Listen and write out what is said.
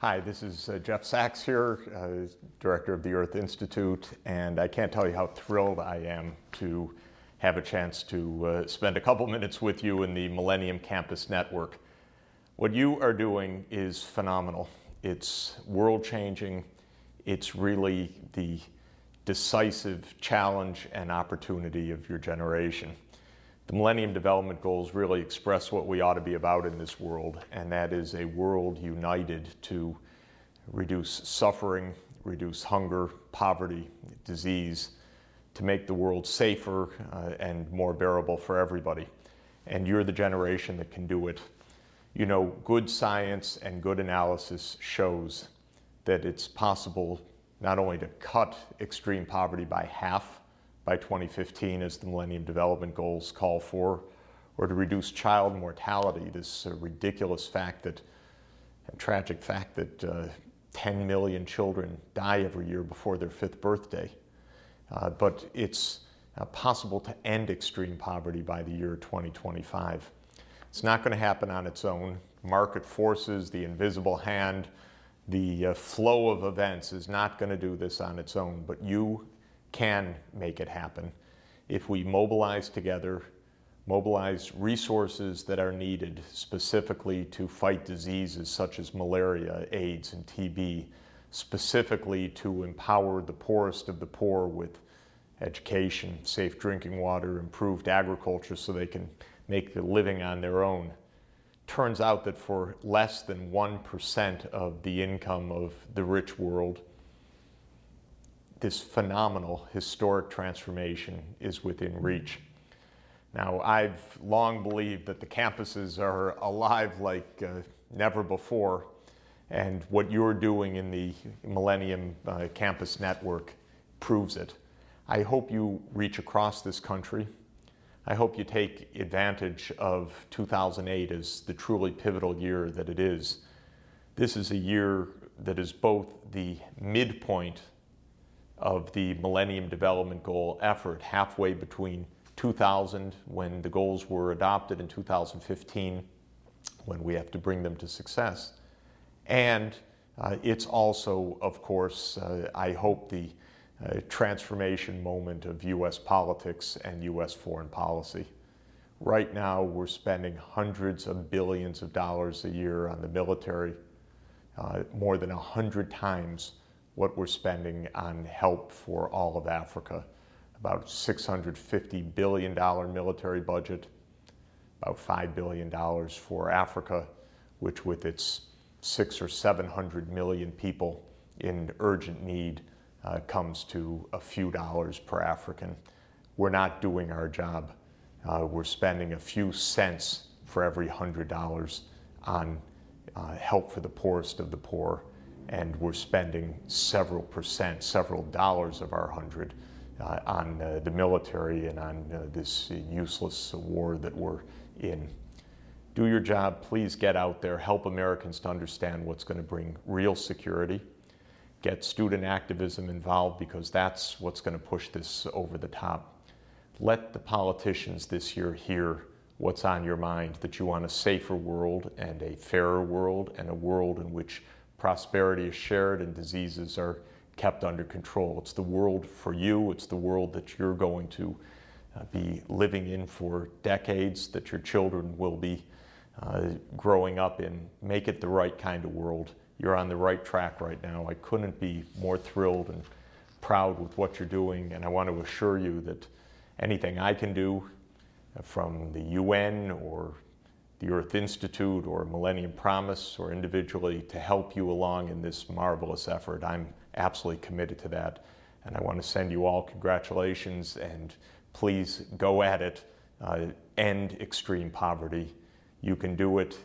Hi, this is Jeff Sachs here, Director of the Earth Institute, and I can't tell you how thrilled I am to have a chance to spend a couple minutes with you in the Millennium Campus Network. What you are doing is phenomenal. It's world-changing. It's really the decisive challenge and opportunity of your generation. The Millennium Development Goals really express what we ought to be about in this world, and that is a world united to reduce suffering, reduce hunger, poverty, disease, to make the world safer and more bearable for everybody. And you're the generation that can do it. You know, good science and good analysis shows that it's possible not only to cut extreme poverty by half by 2015, as the Millennium Development Goals call for, or to reduce child mortality, this ridiculous fact that, and tragic fact that 10 million children die every year before their 5th birthday. But it's possible to end extreme poverty by the year 2025. It's not going to happen on its own. Market forces, the invisible hand, the flow of events is not going to do this on its own, but you can make it happen if we mobilize together, mobilize resources that are needed specifically to fight diseases such as malaria, AIDS, and TB, specifically to empower the poorest of the poor with education, safe drinking water, improved agriculture so they can make a living on their own. Turns out that for less than 1% of the income of the rich world, this phenomenal historic transformation is within reach. Now, I've long believed that the campuses are alive like never before, and what you're doing in the Millennium Campus Network proves it. I hope you reach across this country. I hope you take advantage of 2008 as the truly pivotal year that it is. This is a year that is both the midpoint of the Millennium Development Goal effort, halfway between 2000, when the goals were adopted, in 2015, when we have to bring them to success. And it's also, of course, I hope, the transformation moment of U.S. politics and U.S. foreign policy. Right now, we're spending hundreds of billions of dollars a year on the military, more than 100 times what we're spending on help for all of Africa. About $650 billion military budget, about $5 billion for Africa, which with its 600 or 700 million people in urgent need comes to a few dollars per African. We're not doing our job. We're spending a few cents for every $100 on help for the poorest of the poor, and we're spending several percent, several dollars of our 100 on the military and on this useless war that we're in. Do your job. Please get out there. Help Americans to understand what's going to bring real security. Get student activism involved, because that's what's going to push this over the top. Let the politicians this year hear what's on your mind, that you want a safer world and a fairer world, and a world in which prosperity is shared and diseases are kept under control. It's the world for you. It's the world that you're going to be living in for decades, that your children will be growing up in. Make it the right kind of world. You're on the right track right now. I couldn't be more thrilled and proud with what you're doing, and I want to assure you that anything I can do from the UN or the Earth Institute or Millennium Promise or individually to help you along in this marvelous effort, I'm absolutely committed to that. And I want to send you all congratulations, and please go at it. End extreme poverty. You can do it.